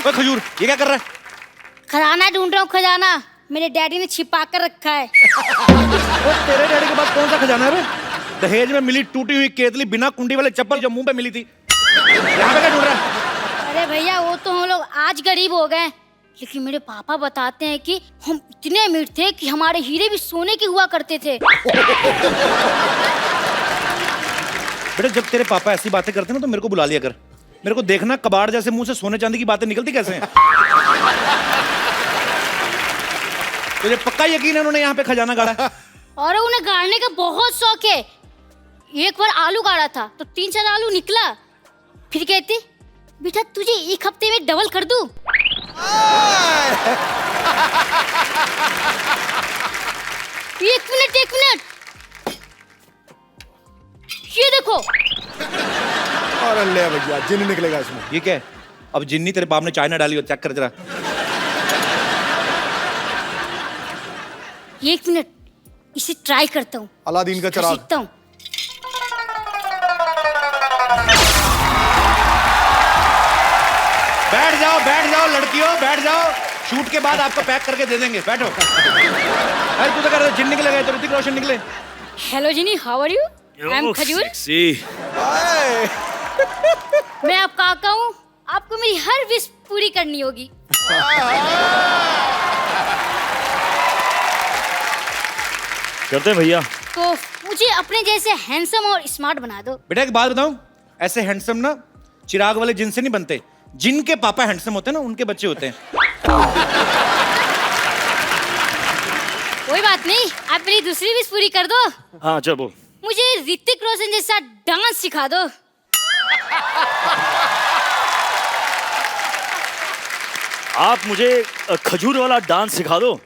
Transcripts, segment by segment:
ओए खजूर, ये क्या कर रहा है? खजाना ढूंढ रहा हूँ, खजाना मेरे डैडी ने छिपा कर रखा है। वो तेरे डैडी के पास कौन सा खजाना है बे? दहेज में मिली टूटी हुई केतली बिना कुंडी वाले चप्पल जो मुंह पे मिली थी, यहाँ पे क्या ढूंढ रहा है? अरे भैया वो तो हम लोग आज गरीब हो गए, लेकिन मेरे पापा बताते हैं कि हम इतने अमीर थे कि हमारे हीरे भी सोने के हुआ करते थे। बेटा जब तेरे पापा ऐसी बातें करते हैं ना तो मेरे को बुला लिया कर। मेरे को देखना कबाड़ जैसे मुंह से सोने चांदी की बातें निकलती कैसे हैं। तुझे पक्का यकीन है उन्होंने यहाँ पे खजाना गाड़ा है? और उन्हें गाड़ने का बहुत शौक है। एक बार आलू गाड़ा था तो 3-4 आलू निकला, फिर कहती बेटा तुझे एक हफ्ते में डबल कर दूं। एक मिनट ये देखो। और ले भैया जिन्न निकलेगा इसमें। ये क्या है? अब जिन्नी तेरे बाप ने चाय ना डाली हो, चेक कर जरा। एक मिनट इसे ट्राई करता हूँ। अलादीन का चिराग। सीखता हूँ। बैठ जाओ लड़कियों, बैठ जाओ। शूट के बाद आपको पैक करके दे देंगे, बैठो। अरे तू तो कह रहा था जिन्न निकले गए तो ऋतिक रोशन निकले। Hello Genie, how are you? I am खजूर। मैं आपका काका हूँ, आपको मेरी हर विश पूरी करनी होगी। करते हैं भैया। तो मुझे अपने जैसे हैंडसम और स्मार्ट बना दो। बेटा एक बात बताऊं, ऐसे हैंडसम ना चिराग वाले जिन से नहीं बनते, जिनके पापा हैंडसम होते हैं ना उनके बच्चे होते हैं। कोई बात नहीं, आप मेरी दूसरी विश पूरी कर दो। हाँ चल बोल। मुझे ऋतिक रोशन जैसा डांस सिखा दो। आप मुझे खजूर वाला डांस सिखा दो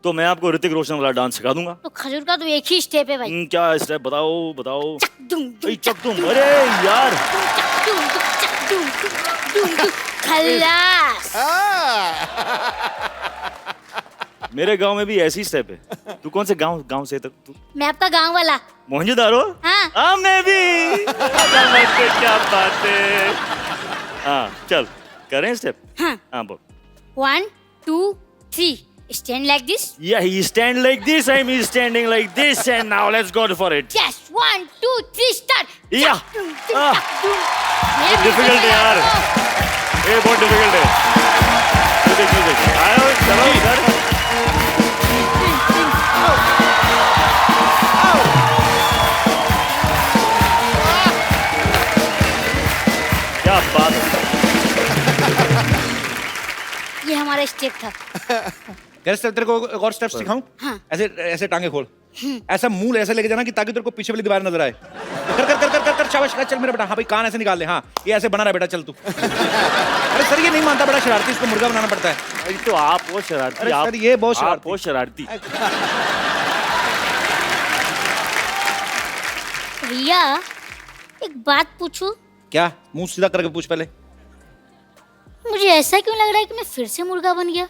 तो मैं आपको ऋतिक रोशन वाला डांस सिखा दूंगा। तो खजूर का तो एक ही स्टेप है भाई। क्या स्टेप बताओ बताओ। चक तुम अरे यार खल्लास। मेरे गांव में भी ऐसी स्टेप है। तू कौन से गांव से तक तू? मैं आपका गांव वाला। मोहनजोदारो? हाँ। मैं भी। क्या बात है। हाँ चल करें स्टेप। हाँ बोल। 1 2 3 stand like this. Yeah, he stand like this. I'm standing like this, and now let's go for it. Yes, 1 2 3 start. Yeah. Difficult है यार। ये बहुत difficult है। देख। आओ चलो इधर। क्या बात है। ये हमारा स्टेप था। तेरे को एक और स्टेप सिखाऊं? हाँ। ऐसे ऐसे टांगे खोल, ऐसा मुंह ऐसे लेके जाना कि ताकि तेरे को पीछे वाली दीवार नजर आए। कर शाबाश, चल मेरा बेटा। हाँ भाई कान ऐसे निकाल ले। हाँ ये ऐसे बना रहा बेटा, चल तू। अरे सर ये नहीं मानता, बड़ा शरारती, इसको मुर्गा बनाना पड़ता है। तो आप बहुत शरारती। अरे सर ये बहुत शरारती। बहुत शरारती। भैया एक बात पूछूं? क्या? मुंह सीधा करके पूछ पहले। मुझे ऐसा क्यों लग रहा है कि मैं फिर से मुर्गा बन गया?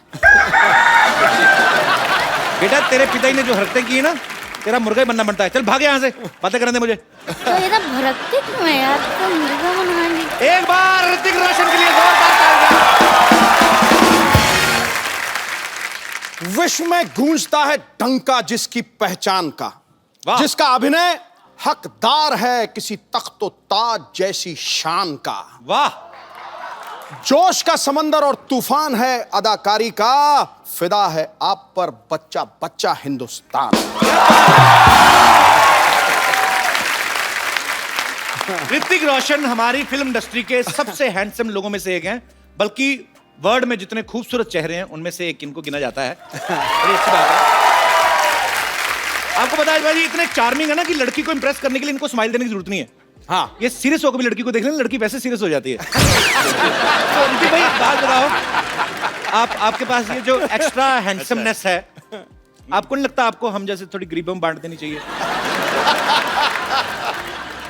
बेटा तेरे पिताजी ने जो हरकतें की है ना, तेरा मुर्गा ही बनना बनता है। चल भाग यहाँ से, बातें करने दे मुझे। तो ये ना भड़कते क्यों है यार? तो मुर्गा बनाएंगे। एक बार ऋतिक रोशन के लिए जोरदार तालियां। विश्व में गूंजता है डंका जिसकी पहचान का, जिसका अभिनय हकदार है किसी तख्तो ताज जैसी शान का। वाह। जोश का समंदर और तूफान है अदाकारी का, फिदा है आप पर बच्चा बच्चा हिंदुस्तान। ऋतिक रोशन हमारी फिल्म इंडस्ट्री के सबसे हैंडसम लोगों में से एक हैं, बल्कि वर्ल्ड में जितने खूबसूरत चेहरे हैं उनमें से एक इनको गिना जाता है। बड़ी अच्छी बात है। आपको पता है भाई इतने चार्मिंग है ना कि लड़की को इंप्रेस करने के लिए इनको स्माइल देने की जरूरत नहीं है। हाँ ये सीरियस होकर भी लड़की को देख लेना, लड़की वैसे सीरियस हो जाती है। तो ऋतिक भाई बात बताओ, आपके पास ये जो एक्स्ट्रा हैंडसमनेस है, आपको नहीं लगता आपको हम जैसे थोड़ी गरीबों में बांट देनी चाहिए?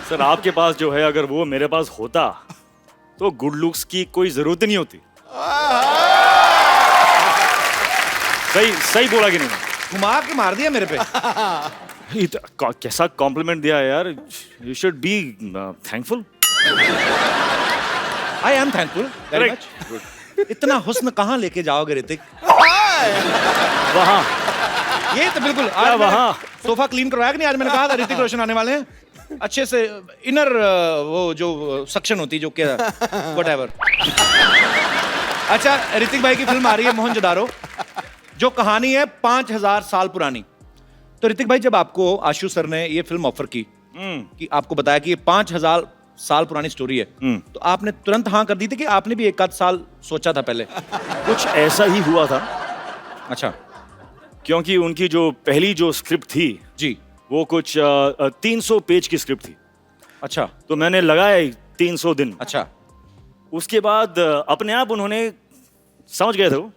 सर आपके पास जो है अगर वो मेरे पास होता तो गुड लुक्स की कोई जरूरत नहीं होती। सही बोला कि नहीं? घुमा के मार दिया मेरे पे। कैसा कॉम्प्लीमेंट दिया यार। You should be thankful. I am thankful very much. इतना हुस्न कहाँ लेके जाओगे ऋतिक? वहाँ ये तो बिल्कुल क्या आज मैंने वहाँ? सोफा क्लीन करवाया कि नहीं? आज मैंने कहा था ऋतिक रोशन आने वाले हैं, अच्छे से इनर वो जो सक्शन होती है जो क्या व्हाटएवर। अच्छा, ऋतिक भाई की फिल्म आ रही है मोहनजोदारो, जो कहानी है 5000 साल पुरानी। तो ऋतिक भाई, जब आपको आशु सर ने ये फिल्म ऑफर की कि आपको बताया कि ये 5000 साल पुरानी स्टोरी है, तो आपने तुरंत हाँ कर दी थी कि आपने भी एक आध साल सोचा था पहले? कुछ ऐसा ही हुआ था, अच्छा क्योंकि उनकी जो पहली जो स्क्रिप्ट थी जी, वो कुछ 300 पेज की स्क्रिप्ट थी। अच्छा तो मैंने लगाए 300 दिन। अच्छा उसके बाद अपने आप उन्होंने समझ गए थे वो,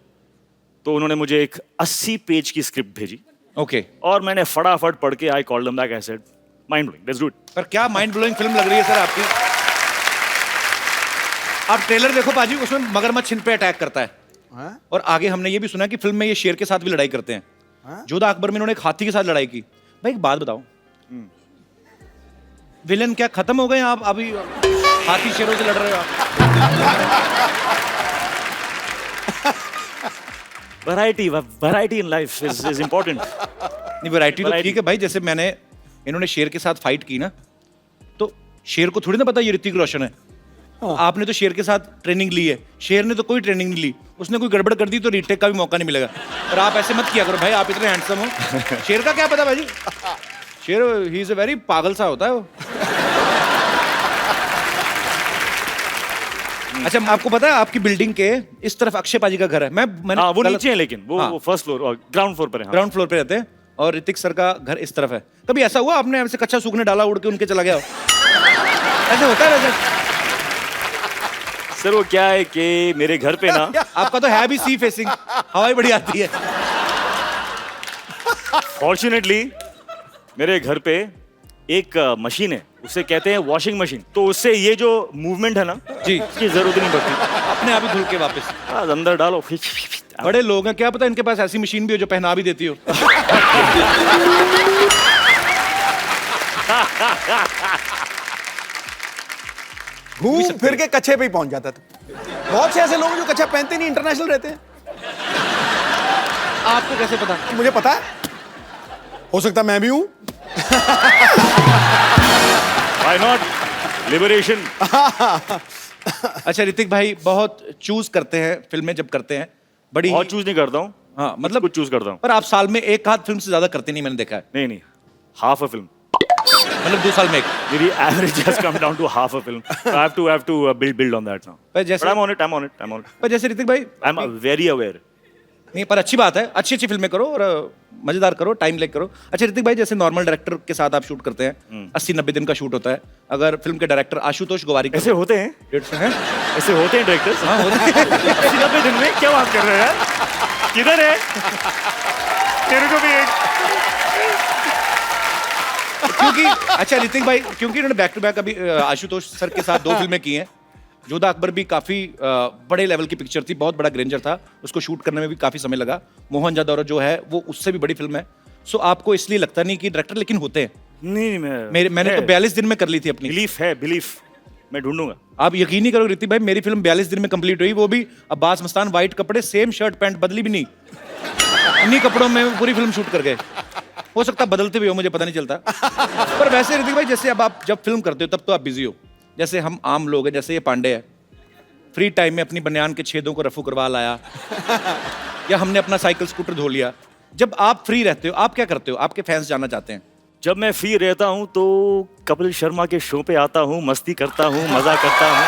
तो उन्होंने मुझे एक 80 पेज की स्क्रिप्ट भेजी ओके। और मैंने फटाफट पढ़ के I called them back, I said mind blowing, let's do it. पर क्या माइंड ब्लोइंग फिल्म लग रही है सर आपकी। आप ट्रेलर देखो पाजी, उसमें मगरमच्छ इन पे अटैक करता है और आगे हमने ये भी सुना कि फिल्म में ये शेर के साथ भी लड़ाई करते हैं। जोधा अकबर में इन्होंने एक हाथी के साथ लड़ाई की। भाई एक बात बताओ, विलेन क्या खत्म हो गए आप? अभी हाथी शेरों से लड़ रहे हो आप? Variety in life is important. नहीं, वैरायटी तो ठीक है भाई। जैसे मैंने इन्होंने शेर के साथ फाइट की ना, तो शेर को थोड़ी ना पता ये ऋतिक रोशन है। आपने तो शेर के साथ ट्रेनिंग ली है, शेर ने तो कोई ट्रेनिंग नहीं ली। उसने कोई गड़बड़ कर दी तो रीटेक का भी मौका नहीं मिलेगा। और आप ऐसे मत किया करो भाई, आप इतने हैंडसम हो। शेर का क्या पता भाई, शेर ही इज अ वेरी पागल सा होता है वो। अच्छा, आपको पता है आपकी बिल्डिंग के इस तरफ अक्षय पाजी का घर है। मैंने हाँ, वो नीचे है, लेकिन वो, हाँ। वो फर्स्ट फ्लोर और ग्राउंड फ्लोर पर है। ग्राउंड फ्लोर पे रहते हैं और ऋतिक सर का घर इस तरफ है। कभी ऐसा हुआ आपने ऐसे कच्चा सूखने डाला, उड़ के उनके चला गया हो? ऐसे होता है वैसे? सर वो क्या है कि मेरे घर पे ना आपका तो है भी सी फेसिंग, हवाई बड़ी आती है। फॉर्चुनेटली मेरे घर पे एक मशीन है, उसे कहते हैं वॉशिंग मशीन। तो उससे ये जो मूवमेंट है ना जी, इसकी जरूरत नहीं पड़ती। अपने आप ही धुल के वापस। बस अंदर डालो। बड़े लोग हैं, क्या पता इनके पास ऐसी मशीन भी हो जो पहना भी देती हो। घूम फिर के कच्छे पे ही पहुंच जाता था। बहुत से ऐसे लोग जो कच्छा पहनते नहीं, इंटरनेशनल रहते हैं। आपको कैसे पता? मुझे पता है, हो सकता मैं भी हूं। Why not? Liberation. अच्छा ऋतिक भाई, बहुत चूज करते हैं फिल्में जब करते हैं, बड़ी बहुत चूज नहीं करता हूँ। हाँ, मतलब कुछ चूज करता हूँ। पर आप साल में एक आध फिल्म से ज्यादा करते नहीं, मैंने देखा है। नहीं, हाफ अ फिल्म। मतलब 2 साल में एक। मेरी average has come down to half a film. I have to build on that now. पर जैसे But I'm on it. पर जैसे ऋतिक भाई, I'm very aware. नहीं पर अच्छी बात है, अच्छी अच्छी फिल्में करो और मजेदार करो, टाइम लेके करो। अच्छा ऋतिक भाई, जैसे नॉर्मल डायरेक्टर के साथ आप शूट करते हैं, 80-90 दिन का शूट होता है। अगर फिल्म के डायरेक्टर आशुतोष गोवारी ऐसे होते हैं? हैं? ऐसे होते हैं डायरेक्टर्स? हाँ, होते हैं। 80-90 दिन में क्या बात कर रहे हैं यार? किधर है? तेरे को भी एक क्योंकि अच्छा ऋतिक भाई, क्योंकि इन्होंने बैक टू बैक अभी आशुतोष सर के साथ 2 फिल्में की हैं। जोधा अकबर भी काफी बड़े लेवल की पिक्चर थी, बहुत बड़ा ग्रेंजर था, उसको शूट करने में भी काफी समय लगा। मोहनजोदारो जो है वो उससे भी बड़ी फिल्म है। सो आपको इसलिए लगता नहीं कि डायरेक्टर लेकिन होते हैं? नहीं, मैंने तो 42 दिन में कर ली थी अपनी। बिलीफ मैं ढूंढूंगा। आप यकीन नहीं करोगे ऋतिक भाई, मेरी फिल्म 42 दिन में कंप्लीट हुई, वो भी अब्बास मस्तान, वाइट कपड़े, सेम शर्ट पैंट, बदली भी नहीं, इन्हीं कपड़ों में पूरी फिल्म शूट कर गए। हो सकता बदलते भी हो, मुझे पता नहीं चलता। पर वैसे ऋतिक भाई, जैसे अब आप जब फिल्म करते हो तब तो आप बिजी हो, जैसे हम आम लोग हैं, जैसे ये पांडे है, फ्री टाइम में अपनी बनियान के छेदों को रफू करवा लाया, या हमने अपना साइकिल स्कूटर धो लिया। जब आप फ्री रहते हो आप क्या करते हो? आपके फैंस जानना चाहते हैं। जब मैं फ्री रहता हूँ तो कपिल शर्मा के शो पे आता हूँ, मस्ती करता हूँ, मजा करता हूँ।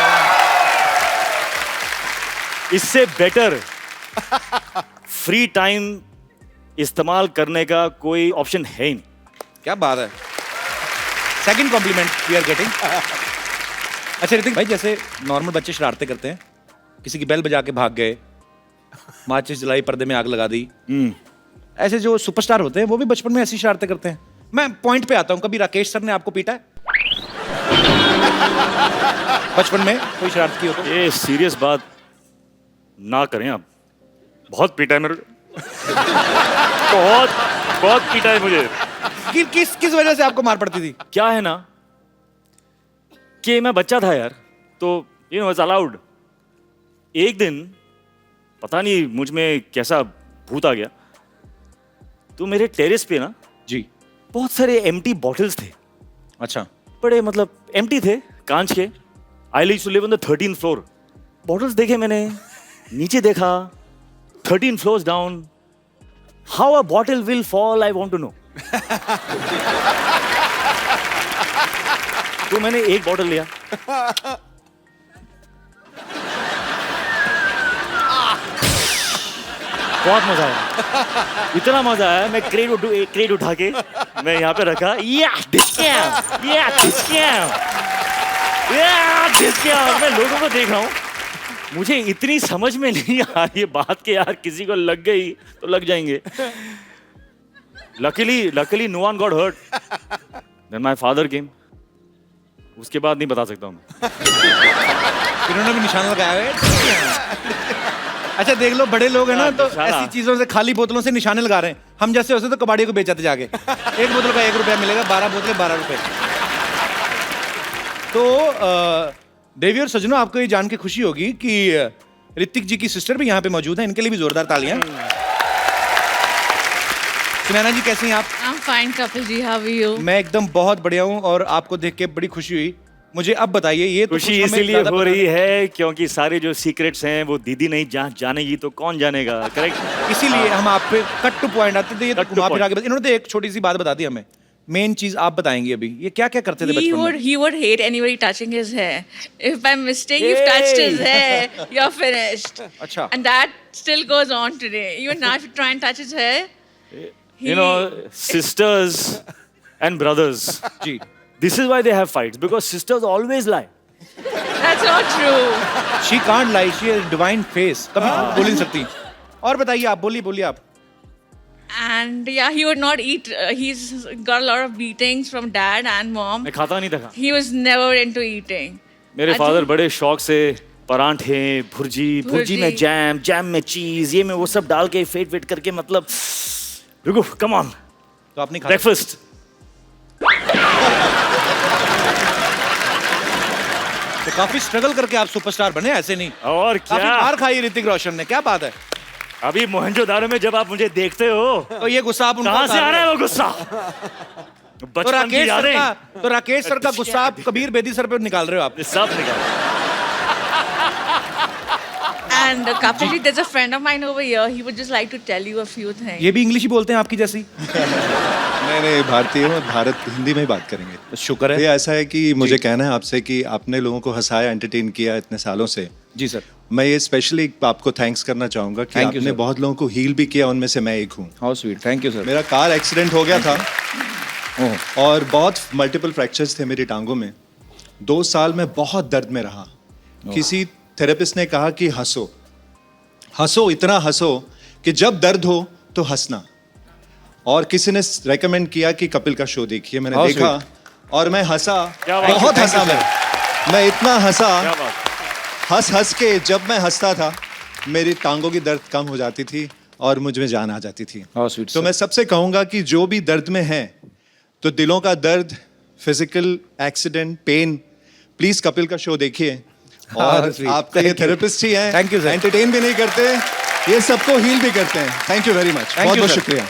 इससे बेटर फ्री टाइम इस्तेमाल करने का कोई ऑप्शन है ही नहीं। क्या बात है, second compliment we are getting. अच्छा ऋतिक भाई, जैसे नॉर्मल बच्चे शरारतें करते हैं, किसी की बेल बजा के भाग गए, माचिस जलाई, पर्दे में आग लगा दी, ऐसे जो सुपरस्टार होते हैं वो भी बचपन में ऐसी शरारतें करते हैं। मैं पॉइंट पे आता हूँ, कभी राकेश सर ने आपको पीटा है बचपन में? कोई शरारत की हो तो? ये सीरियस बात ना करें आप। बहुत पीटा है मेरे को। बहुत पीटा है मुझे। किस वजह से आपको मार पड़ती थी? क्या है ना कि मैं बच्चा था यार, तो इट्स अलाउड। एक दिन पता नहीं मुझ में कैसा भूत आ गया, तो मेरे टेरेस पे ना जी। बहुत सारे एम्प्टी बॉटल्स थे, अच्छा। बड़े मतलब एम्प्टी थे, कांच के। I used to live on the 13th floor. Bottles देखे मैंने, नीचे देखा, 13 floors down. How a bottle will fall, I want to know. तो मैंने एक बॉटल लिया, बहुत मजा आया, इतना मजा आया। मैं क्रेट उठा के मैं यहाँ पे रखा, मैं लोगों को देख रहा हूँ। मुझे इतनी समझ में नहीं आ रही है बात के, यार किसी को लग गई तो लग जाएंगे। Luckily no one got hurt. Then my father came. उसके बाद नहीं बता सकता हूँ। इन्होंने भी निशान लगाया है। अच्छा देख लो, बड़े लोग हैं ना तो ऐसी चीजों से, खाली बोतलों से निशाने लगा रहे हैं। हम जैसे होते तो कबाड़ी को बेचाते जाके। एक बोतल का 1 रुपया मिलेगा, 12 बोतलें 12 रुपए। तो देवी और सजनों, आपको ये जान के खुशी होगी कि ऋतिक जी की सिस्टर भी यहाँ पे मौजूद है। इनके लिए भी जोरदार तालियां। सुनैना जी कैसी हैं आप? I'm fine, Kapil ji, how are you? मैं एकदम बहुत बढ़िया हूँ और आपको देख के बड़ी खुशी हुई। मुझे अब बताइए, ये तो खुशी कुछ हमें इसीलिए ज्यादा हो पता रही है क्योंकि सारे जो सीक्रेट्स हैं वो दीदी नहीं जानेगी तो कौन जानेगा, करेक्ट? इसीलिए हम आप पे कट टू पॉइंट आते थे। ये तो Cut to घुमा फिरा point. के इन्होंने तो एक छोटी सी बात बता दी हमें। मेन चीज आप बताएंगी अभी, ये क्या क्या करते थे बचपन में? He would hate anybody touching his hair. If by mistake you've touched his hair, you're finished. अच्छा। And that still goes on today. Even now, if you try and touch his hair, You know, sisters and brothers. Ji. This is why they have fights, because sisters always lie. that's not true. She can't lie, she has divine face. कभी बोल नहीं सकती। और बताइए आप, बोलिए आप। And yeah, he would not eat. He's got a lot of beatings from dad and mom. मैं खाता नहीं था। He was never into eating. मेरे I फादर think- बड़े शौक से परांठे, भुर्जी में जैम में चीज, ये में वो सब डाल के फेट करके, मतलब रुको, कम ऑन, तो आपने खा ब्रेकफास्ट। तो काफी स्ट्रगल करके आप सुपरस्टार बने, ऐसे नहीं। और काफी क्या, मार खाई ऋतिक रोशन ने, क्या बात है। अभी मोहनजोदारो में जब आप मुझे देखते हो, तो ये गुस्सा आप उनको कहाँ से आ रहा है वो गुस्सा? तो बचपन की राकेश सर यादें का तो राकेश सर का गुस्सा आप कबीर बेदी सर पे निकाल रहे हो आप। सब निकाल। And Kapil ji, there's a friend of mine over here. He would just like to tell you a few things. ये भी इंग्लिश ही बोलते हैं आपकी जैसी? नहीं, भारतीय हूँ, भारत हिंदी में ही बात करेंगे। शुक्र है। ये ऐसा है कि मुझे कहना है आपसे कि आपने लोगों को हंसाया, एंटरटेन किया इतने सालों से। जी सर। मैं ये स्पेशली आपको थैंक्स करना चाहूँगा कि Thank you, आपने sir. बहुत लोगों को हील भी किया, उनमें से मैं एक हूँ। How sweet, thank you sir. मेरा कार एक्सीडेंट हो गया था ओह, और बहुत मल्टीपल फ्रैक्चर्स थे मेरी टांगों में। 2 साल में बहुत दर्द में रहा। किसी थेरेपिस्ट ने कहा कि हंसो, इतना हंसो कि जब दर्द हो तो हंसना। और किसी ने रेकमेंड किया कि कपिल का शो देखिए। मैंने How देखा और मैं हंसा, क्या बात है, बहुत thank you, हंसा। मैं इतना हंसा, क्या बात? हंस के जब मैं हंसता था मेरी टांगों की दर्द कम हो जाती थी और मुझ में जान आ जाती थी। How sweet. तो मैं सबसे कहूंगा कि जो भी दर्द में है, तो दिलों का दर्द, physical accident, pain, please Kapil का शो देखिए। और sweet. आपका ये Thank you. थेरेपिस्ट ही हैं। Thank you, sir. एंटरटेन भी नहीं करते, ये सबको हील भी करते हैं। Thank you very much, Thank बहुत you, बहुत sir. शुक्रिया।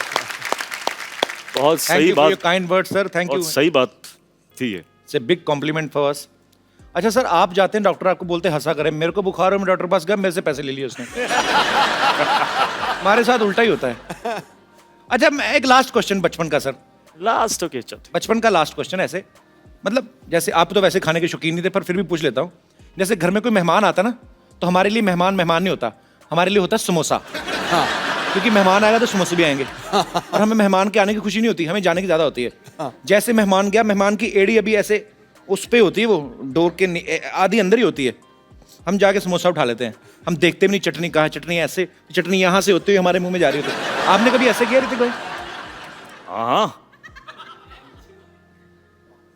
बहुत थैंक सही यू फॉर योर बात, kind word sir, thank you. बहुत सही बात थी ये। It's a big complement for us. अच्छा सर, आप जाते हैं डॉक्टर आपको बोलते हैं हंसा करें। मेरे को बुखार हो, मैं डॉक्टर के पास गया, मेरे से पैसे ले लिए उसने। हमारे साथ उल्टा ही होता है। अच्छा, मैं एक लास्ट क्वेश्चन बचपन का सर, लास्ट ओके, चल। बचपन का लास्ट क्वेश्चन ऐसे, मतलब जैसे आप तो वैसे खाने के शौकीन नहीं थे, पर फिर भी पूछ लेता हूँ। जैसे घर में कोई मेहमान आता ना, तो हमारे लिए मेहमान नहीं होता, हमारे लिए होता है समोसा। हाँ, क्योंकि मेहमान आएगा तो समोसे भी आएंगे। और हमें मेहमान के आने की खुशी नहीं होती, हमें जाने की ज्यादा होती है। जैसे मेहमान गया, मेहमान की एड़ी अभी ऐसे उस पे होती है, वो डोर के आधी अंदर ही होती है। हम जाके समोसा उठा लेते हैं, हम देखते भी नहीं चटनी कहाँ, चटनी ऐसे, चटनी यहाँ से होती हुई हमारे मुंह में जा रही होती है। आपने कभी ऐसे किया ऋतिक भाई? हाँ,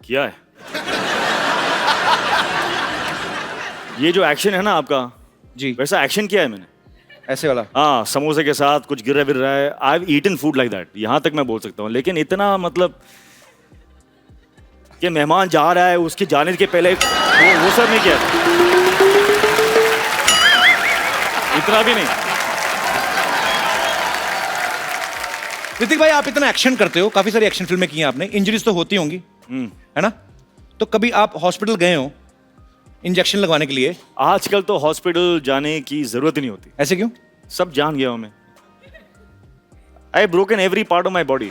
किया है। ये जो एक्शन है ना आपका, जी, वैसा एक्शन किया है मैंने। ऐसे वाला। हाँ, समोसे के साथ कुछ गिर रहा है। I have eaten food like that, यहाँ तक मैं बोल सकता हूँ। लेकिन इतना मतलब कि मेहमान जा रहा है, उसके जाने के पहले वो सब नहीं किया, इतना भी नहीं। ऋतिक भाई, आप इतना एक्शन करते हो, काफी सारी एक्शन फिल्में की हैं आपने, इंजरीज तो होती होंगी, है ना? तो कभी आप हॉस्पिटल गए हो इंजेक्शन लगवाने के लिए? आजकल तो हॉस्पिटल जाने की जरूरत ही नहीं होती, ऐसे क्यों? सब जान गया हूं मैं। I broken every part of my body,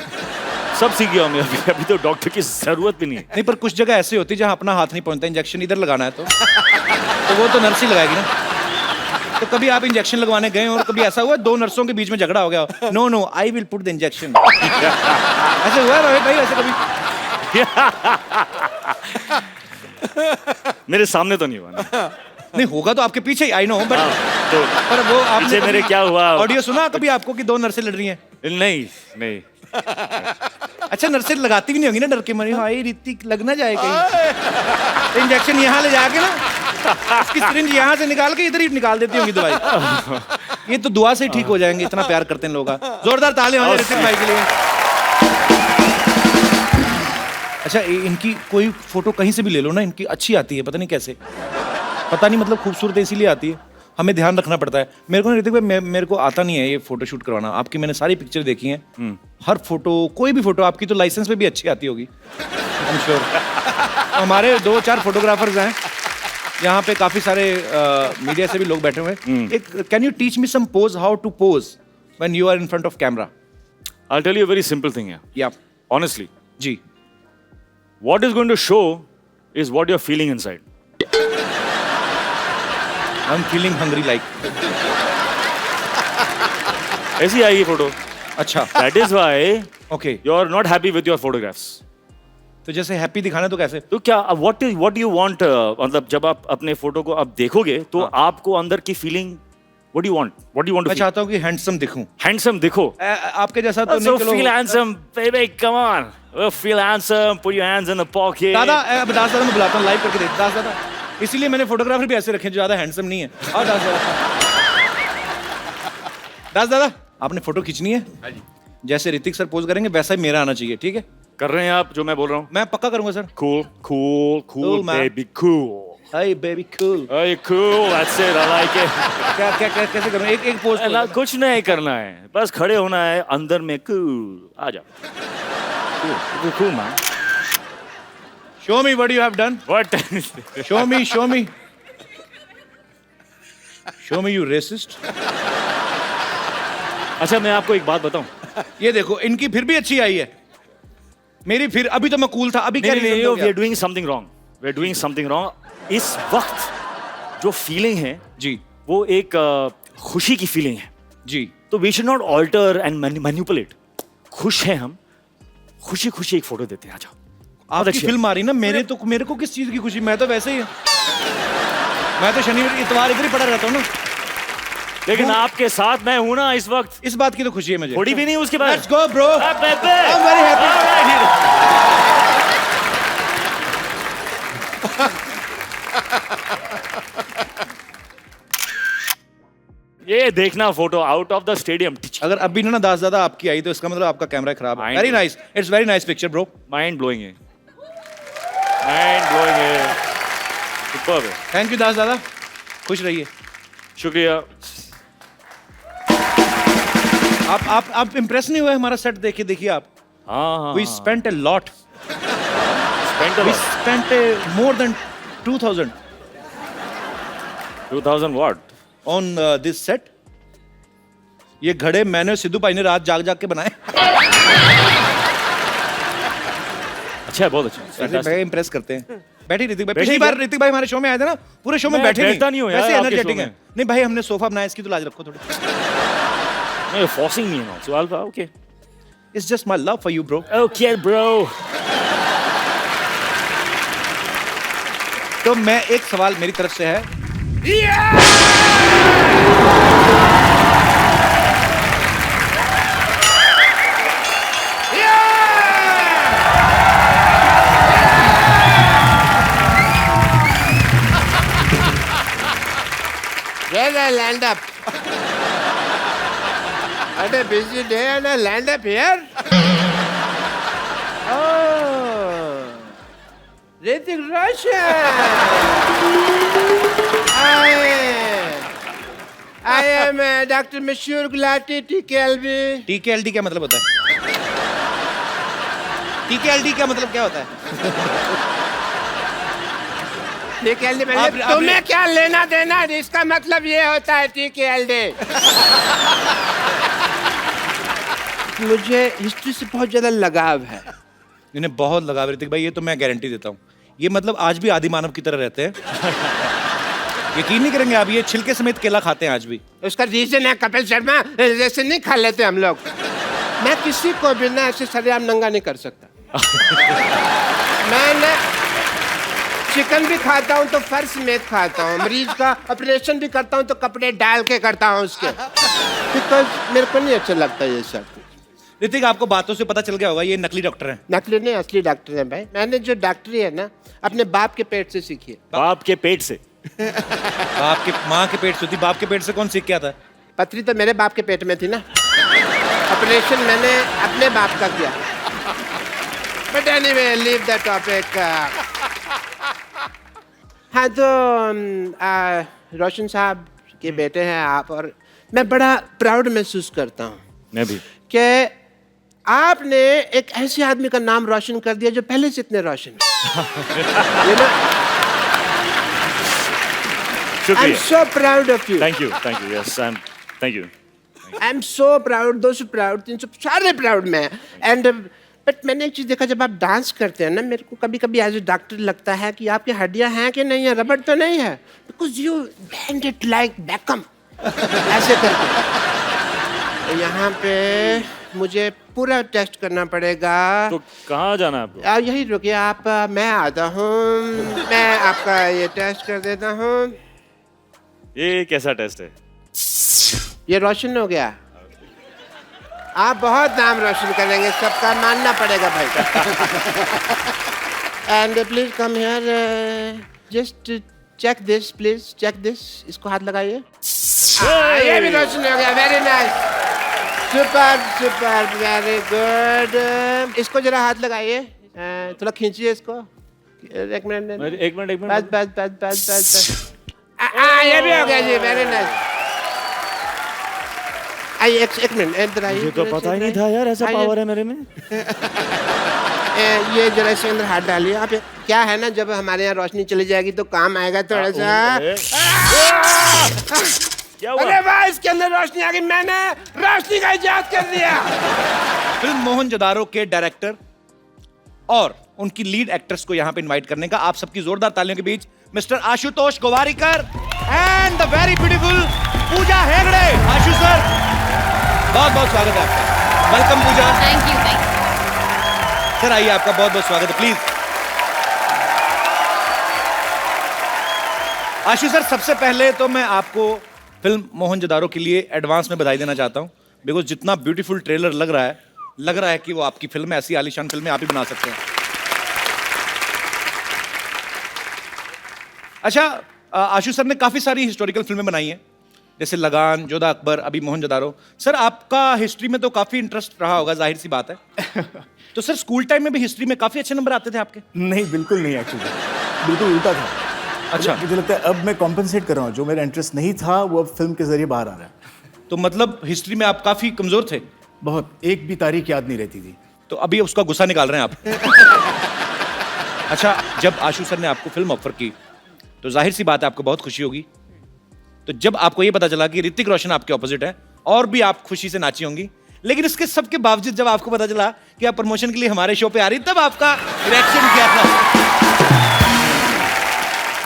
सब सीख गया हूं मैं। अभी तो डॉक्टर की जरूरत भी नहीं है। नहीं, पर कुछ जगह ऐसी होती है जहां अपना हाथ नहीं पहुंचता, इंजेक्शन इधर लगाना है तो वो तो नर्स ही लगाएगी ना। तो कभी आप इंजेक्शन लगवाने गए और कभी ऐसा हुआ दो नर्सों के बीच में झगड़ा हो गया, no no I will put the injection, ऐसे हुआ है भाई? ऐसे कभी? मेरे सामने तो नहीं हुआ ना। नहीं, होगा तो आपके पीछे ही, आई नो, बट तो पर वो आपने पीछे मेरे क्या हुआ? ऑडियो सुना कभी आपको कि दो नर्सें लड़ रही हैं? नहीं नहीं, अच्छा, नर्सें लगाती भी नहीं होंगी ना डर के मारे, हाय ऋतिक लग ना जाए कहीं, तो इंजेक्शन यहाँ ले जाके ना इसकी सिरिंज यहाँ से निकाल के इधर ही निकाल देती होंगी दवाई। ये तो दुआ से ही ठीक हो जाएंगे, इतना प्यार करते हैं लोग। जोरदार ताली हो जाए ऋतिक भाई के लिए। अच्छा, इनकी कोई फोटो कहीं से भी ले लो ना, इनकी अच्छी आती है, पता नहीं कैसे, पता नहीं, मतलब खूबसूरत इसीलिए आती है, हमें ध्यान रखना पड़ता है। मेरे को ऋतिक भाई, मेरे को आता नहीं है ये फोटो शूट करवाना। आपकी मैंने सारी पिक्चर देखी हैं, हर फोटो, कोई भी फोटो आपकी तो लाइसेंस पे भी अच्छी आती होगी, आई एम श्योर। हमारे 2-4 फोटोग्राफर्स हैं यहाँ पे, काफी सारे मीडिया से भी लोग बैठे हुए हैं। एक can you teach me some pose, how to pose when you are in front of camera? I'll tell you a very simple thing here. या Honestly, जी, what is going to show is what you're feeling inside. I am feeling hungry like. ऐसी आएगी photo. अच्छा, That is why okay. you're not happy with your photographs. तो जैसे happy दिखाना तो कैसे? तो क्या what do you want? मतलब जब आप अपने फोटो को आप देखोगे तो आपको अंदर की feeling, what do you want? What do you want to मैं feel? चाहता हूँ कि हैंडसम दिखूं, Handsome दिखो। आपके जैसा तो So नहीं। चलो feel handsome, baby, come on. Feel handsome, put your hands in the pocket. दादा, अब दास दादा मैं बुलाता हूँ, लाइव करके देख दास दादा, इसीलिए मैंने फोटोग्राफर भी ऐसे रखे जो ज्यादा हैंडसम नहीं है। और दास दादा, दास दादा आपने फोटो खींचनी है, जैसे ऋतिक सर पोज करेंगे वैसा ही मेरा आना चाहिए, ठीक है? कर रहे हैं आप जो मैं बोल रहा हूँ? मैं पक्का करूंगा sir. Cool, cool, cool, Cool, man. baby, cool. Hi baby cool. Hey, cool, that's it, I like it. क्या क्या क्या कैसे करूं? एक पोज ना कुछ नहीं करना है, बस खड़े होना है अंदर में। cool, आ जाओ। cool, cool, man. Show me what you have done, What? Show me show me show me, you racist. अच्छा, मैं आपको एक बात बताऊं? ये देखो, इनकी फिर भी अच्छी आई है, मेरी फिर, अभी तो मैं कूल था, अभी क्या नहीं, reason हो we गया? are doing something wrong. We are doing something wrong. इस वक्त जो फीलिंग है जी वो एक खुशी की फीलिंग है, जी, तो we should not alter and manipulate. खुश हैं हम, खुशी खुशी एक फोटो देते हैं। आ जाओ। आपकी अच्छी है। फिल्म आ रही ना, मेरे को किस चीज की खुशी? मैं तो वैसे ही, मैं तो शनिवार इतवार इधर ही पड़ा रहता हूँ ना। लेकिन आपके साथ मैं हूं ना इस वक्त, इस बात की तो खुशी है मुझे। थोड़ी भी नहीं उसके बाद। Let's go bro, I'm very happy. ये देखना photo out of the stadium. अगर अभी ना दास दादा आपकी आई तो इसका मतलब आपका कैमरा खराब है। Mind very blowing. Nice, it's very nice picture bro. Mind blowing है, माइंड ब्लोइंग है, सुपर्ब है। थैंक यू दास दादा, खुश रहिए। शुक्रिया। आप इम्प्रेस नहीं हुए हमारा सेट देखे? देखिए आप, हाँ, we spent a lot, spent a we lot. Spent more than 2000 2000 what? On this set. ये घड़े मैंने सिद्धू भाई ने रात जाग जाग के बनाए। अच्छा है, बहुत अच्छा है, ऐसे fantastic. भाई इम्प्रेस करते हैं। बैठे ऋतिक भाई, बैठे पिछली क्या? बार ऋतिक भाई हमारे शो में आए थे ना, पूरे शो में मैं बैठे बैठता नहीं हूँ यार वैसे आपके एनर्जेटिक show हैं। में। नहीं भाई, हमने सोफा बनाया, इसकी तो लाज रखो थोड़ी। No, you're forcing me now. So Alpha, okay. It's just my love for you bro. Okay, bro. तो मैं, एक सवाल मेरी तरफ से है, Where I land up? What a busy day and I land up here? Oh, Hrithik Roshan. I am Dr. Mashur Gulati, TKLB. TKLD क्या मतलब होता है? TKLD क्या मतलब क्या होता है? TKLD आप- मतलब आप- तुम्हें क्या लेना देना? इसका मतलब ये होता है TKLD. मुझे हिस्ट्री से बहुत ज्यादा लगाव है. इन्हें बहुत लगाव ऋतिक भाई, ये तो मैं गारंटी देता हूँ। ये मतलब आज भी आदि मानव की तरह रहते हैं। यकीन नहीं करेंगे आप, ये छिलके समेत केला खाते हैं आज भी। उसका रीजन है कपिल शर्मा, जैसे नहीं खा लेते हम लोग. मैं किसी को भी ना ऐसे सरेआम नंगा नहीं कर सकता. मैं ना चिकन भी खाता हूँ तो फर्श समेत खाता हूँ. मरीज का ऑपरेशन भी करता हूँ तो कपड़े डाल के करता हूँ उसके, बिकॉज मेरे को नहीं अच्छा लगता ये सब. ऋतिक, आपको बातों से पता चल गया होगा ये नकली डॉक्टर हैं। नकली नहीं, असली डॉक्टर है भाई. मैंने जो डॉक्टरी है ना अपने बाप के पेट से सीखी है. बाप के पेट से? बाप के माँ के पेट से होती, बाप के पेट से कौन सीख के आता है? पथरी तो मेरे बाप के पेट में थी ना. ऑपरेशन मैंने अपने बाप का किया. But anyway, leave the topic. हाँ तो रोशन साहब के बेटे हैं आप, और मैं बड़ा प्राउड महसूस करता हूँ मैं भी। कि आपने एक ऐसे आदमी का नाम रोशन कर दिया जो पहले से इतने रोशन है. You know, I'm शुक्रिया। so proud of you. Thank you, yes, thank you. I'm so proud, 200 proud, 300 सारे proud मैं. And बट मैंने एक चीज देखा, जब आप डांस करते हैं ना, मेरे को कभी कभी एज ए डॉक्टर लगता है कि आपकी हड्डियां हैं कि नहीं है, रबड़ तो नहीं है, because you band it like Beckham ऐसे करके. तो यहाँ पे मुझे पूरा टेस्ट करना पड़ेगा. तो कहाँ जाना है आपको? आप यही रुकिए, आप मैं आता हूँ, मैं आपका ये टेस्ट कर देता हूँ. ये कैसा टेस्ट है? ये रोशन हो गया. आप बहुत नाम रोशन करेंगे, सबका मानना पड़ेगा भाई. And please come here, just check this, please check this. इसको हाथ लगाइए. ये भी रोशन हो गया. Very nice, super super, very good. इसको जरा हाथ लगाइए, थोड़ा खींचिए इसको. एक मिनट, एक मिनट। बस बस बस बस बस बस. ये भी हो गया जी. Very nice. आइए एक मिनट इधर आइए. मुझे तो पता ही नहीं था यार, ऐसा आइए. पावर है मेरे में। ये जरा इसके अंदर हाथ डालिए आप. क्या है ना, जब हमारे यहाँ रोशनी चली जाएगी तो काम आएगा थोड़ा सा. क्या हुआ? अरे वाह, इसके अंदर रोशनी आ गई. मैंने रोशनी का इजाद कर दिया. फिल्म मोहनजोदारो के डायरेक्टर और उनकी लीड एक्ट्रेस को यहाँ पे इनवाइट करने का आप सबकी जोरदार तालियों के बीच mister Ashutosh Gowariker and the very beautiful Pooja Hegde. Ashu sir, बहुत बहुत स्वागत है आपका. Welcome Pooja. Thank you. Sir आइए, आपका बहुत बहुत स्वागत है. प्लीज आशु सर, सबसे पहले तो मैं आपको फिल्म मोहनजोदारो के लिए एडवांस में बधाई देना चाहता हूं, बिकॉज जितना ब्यूटीफुल ट्रेलर लग रहा है कि वो आपकी फिल्म है. ऐसी आलीशान फिल्में आप ही बना सकते हैं. अच्छा, आशु सर ने काफी सारी हिस्टोरिकल फिल्में बनाई हैं, जैसे लगान, जोधा अकबर, अभी मोहनजोदारो. सर आपका हिस्ट्री में तो काफी इंटरेस्ट रहा होगा, जाहिर सी बात है. तो सर स्कूल टाइम में भी हिस्ट्री में काफी अच्छे नंबर आते थे आपके? नहीं, बिल्कुल नहीं. एक्चुअली बिल्कुल उल्टा था. अच्छा. मुझे लगता है अब मैं कॉम्पेंसेट कर रहा हूँ. जो मेरा इंटरेस्ट नहीं था वो अब फिल्म के जरिए बाहर आ रहा है. तो मतलब हिस्ट्री में आप काफी कमजोर थे? बहुत. एक भी तारीख याद नहीं रहती थी. तो अभी उसका गुस्सा निकाल रहे हैं आप. अच्छा, जब आशु सर ने आपको फिल्म ऑफर की तो जाहिर सी बात है आपको बहुत खुशी होगी. तो जब आपको ये पता चला कि ऋतिक रोशन आपके ऑपोजिट है, और भी आप खुशी से नाची होंगी. लेकिन इसके सब के बावजूद जब आपको पता चला कि आप प्रमोशन के लिए हमारे शो पे आ रही, तब आपका रिएक्शन क्या था?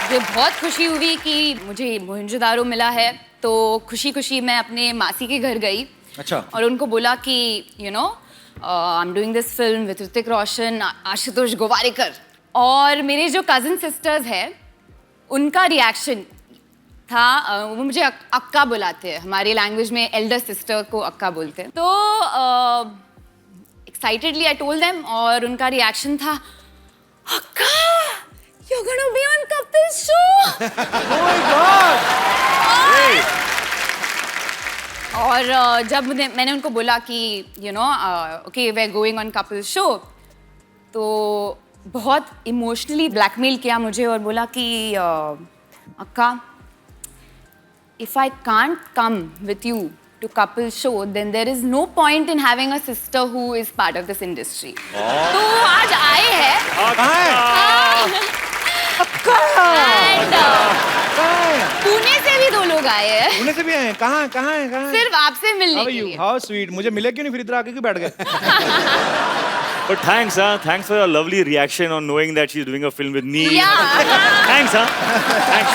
मुझे बहुत खुशी हुई कि मुझे मोहनजोदारो मिला है. तो खुशी खुशी मैं अपने मासी के घर गई. अच्छा. और उनको बोला कि you know I am doing this film with Hrithik Roshan, Ashutosh Gowariker. और मेरे जो कजिन सिस्टर्स हैं उनका रिएक्शन था, वो मुझे अक्का बुलाते हैं. हमारी लैंग्वेज में एल्डर सिस्टर को अक्का बोलते हैं. तो एक्साइटेडली आई टोल्ड देम, और उनका रिएक्शन था, अक्का you're gonna be on Kapil show. Oh my God. और जब मैंने उनको बोला कि you know okay we are going on Kapil show, तो बहुत इमोशनली ब्लैकमेल किया मुझे और बोला कि अक्का if I can't come with you to couple show, then there is no point in having a sister who is part of this industry. तो आज आए हैं and पुणे से भी 2 लोग आए हैं, पुणे से भी आए हैं? कहाँ कहाँ है कहाँ है? सिर्फ आपसे मिलने के लिए. How sweet. मुझे मिले क्यों नहीं, फिर इधर आके क्यों बैठ गए? But thanks, thanks for your lovely reaction on knowing that she's doing a film with me. Yeah. Thanks, thanks.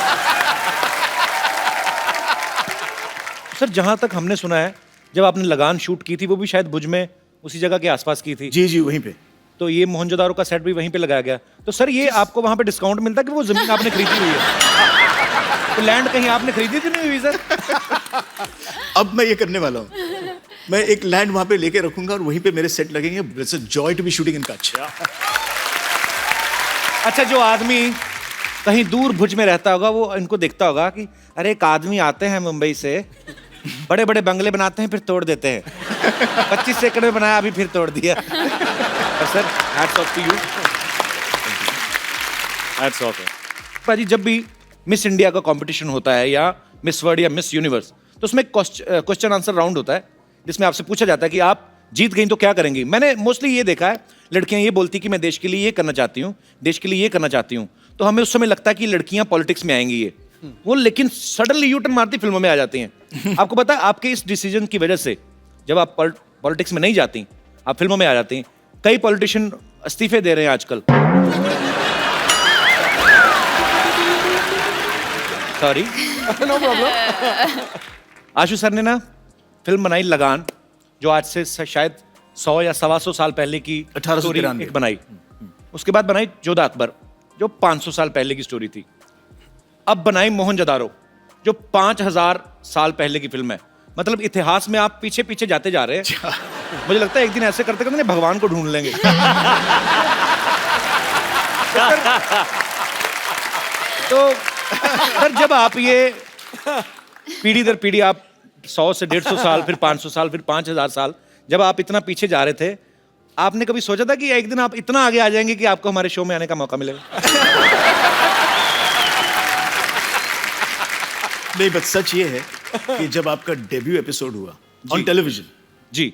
Sir जहाँ तक हमने सुना है, जब आपने लगान शूट की थी वो भी शायद भुज में उसी जगह के आसपास की थी. जी जी वहीं पे. तो ये मोहनजोदारो का सेट भी वहीं पे लगाया गया. तो सर ये आपको वहाँ पे डिस्काउंट मिलता कि वो जमीन आपने खरीदी हुई है? तो लैंड कहीं आपने खरीदी थी नहीं हुई सर? अब मैं ये करने वाला हूँ. मैं एक लैंड वहाँ पे लेके रखूंगा और वहीं पे मेरे सेट लगेंगे. It's a joy to be shooting in Kutch. अच्छा, जो आदमी कहीं दूर भुज में रहता होगा वो इनको देखता होगा कि अरे एक आदमी आते हैं मुंबई से, बड़े बड़े बंगले बनाते हैं फिर तोड़ देते हैं. 25 एकड़ में बनाया, अभी फिर तोड़ दिया. और sir hats off to you. Hats off. भाजी, जब भी मिस इंडिया का कंपटीशन होता है या मिस वर्ल्ड या मिस यूनिवर्स, तो उसमें क्वेश्चन आंसर राउंड होता है जिसमें आपसे पूछा जाता है कि आप जीत गई तो क्या करेंगी. मैंने मोस्टली ये देखा है, लड़कियां ये बोलती कि मैं देश के लिए ये करना चाहती हूँ, देश के लिए ये करना चाहती हूँ. तो हमें उस समय लगता है कि लड़कियां पॉलिटिक्स में आएंगी ये वो, लेकिन सडनली यू टर्न मारती फिल्मों में आ जाती हैं. आपको पता है आपके इस डिसीजन की वजह से जब आप पॉलिटिक्स में नहीं जाती, आप फिल्मों में आ जाती हैं. कई पॉलिटिशियन इस्तीफे दे रहे हैं आजकल. Sorry, no problem. Ashu sir ने ना फिल्म बनाई लगान, जो आज से शायद 100 या 125 साल पहले की 1893 एक बनाई. उसके बाद बनाई जोधा अकबर, जो 500 साल पहले की स्टोरी थी. अब बनाई मोहनजोदारो, जो 5000 साल पहले की फिल्म है. मतलब इतिहास में आप पीछे पीछे जाते जा रहे हैं. मुझे लगता है एक दिन ऐसे करते करते भगवान को ढूंढ लेंगे. तो सर जब आप ये पीढ़ी दर पीढ़ी, आप 100 से 150 साल, फिर 500 साल, फिर 5000 साल, जब आप इतना पीछे जा रहे थे, आपने कभी सोचा था कि एक दिन आप इतना आगे आ जाएंगे कि आपको हमारे शो में आने का मौका मिलेगा? नहीं, बस सच ये है कि जब आपका डेब्यू एपिसोड हुआ ऑन टेलीविजन जी,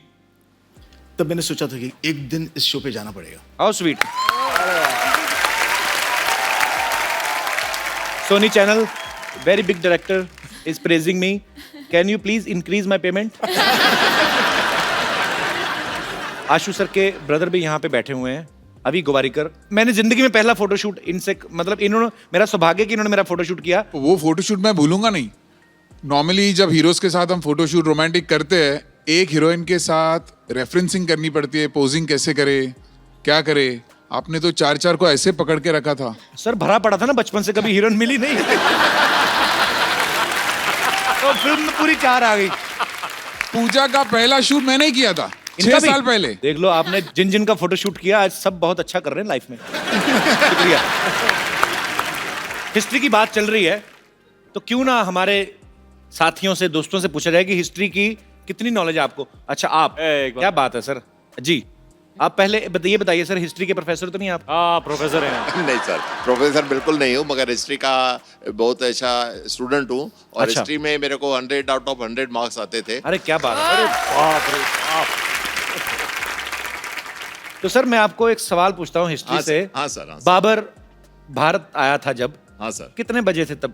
तब मैंने सोचा था कि एक दिन इस शो पे जाना पड़ेगा. How sweet. Sony channel, very big director is praising me. Can you please increase my payment? Ashu sir के ब्रदर भी यहाँ पे बैठे हुए हैं, अभी गोवारीकर. मैंने जिंदगी में पहला फोटोशूट इनसे, मतलब इन्होंने, मेरा सौभाग्य कि इन्होंने मेरा फोटोशूट किया. वो फोटोशूट मैं भूलूंगा नहीं. नॉर्मली जब हीरोज के साथ हम फोटोशूट रोमांटिक करते हैं, एक हीरोइन के साथ रेफरेंसिंग करनी पड़ती है, पोजिंग कैसे करे, क्या करे. आपने तो 4 को ऐसे पकड़ के रखा था. सर भरा पड़ा था ना बचपन से, कभी हीरोइन मिली नहीं. तो फिल्म में पूरी 4 आ गई. पूजा का पहला शूट मैंने ही किया था 6 साल पहले. देख लो आपने जिन जिन का फोटोशूट किया, आज सब बहुत अच्छा कर रहे हैं लाइफ में. शुक्रिया. हिस्ट्री की बात चल रही है तो क्यों ना हमारे साथियों से, दोस्तों से पूछा जाए कि हिस्ट्री की कितनी नॉलेज है आपको. अच्छा आप, क्या बात है सर. जी आप पहले ये बताइए सर, हिस्ट्री के प्रोफेसर तो नहीं आप? हाँ प्रोफेसर हैं. नहीं सर, प्रोफेसर बिल्कुल नहीं हूँ, मगर हिस्ट्री का बहुत अच्छा स्टूडेंट हूँ. और अच्छा. हिस्ट्री में मेरे को 100 आउट ऑफ 100 मार्क्स आते थे. अरे क्या बात है. अरे बाप रे बाप. तो सर मैं आपको एक सवाल पूछता हूँ हिस्ट्री से. हाँ सर, हाँ सर. बाबर भारत आया था जब, हाँ सर. कितने बजे थे तब?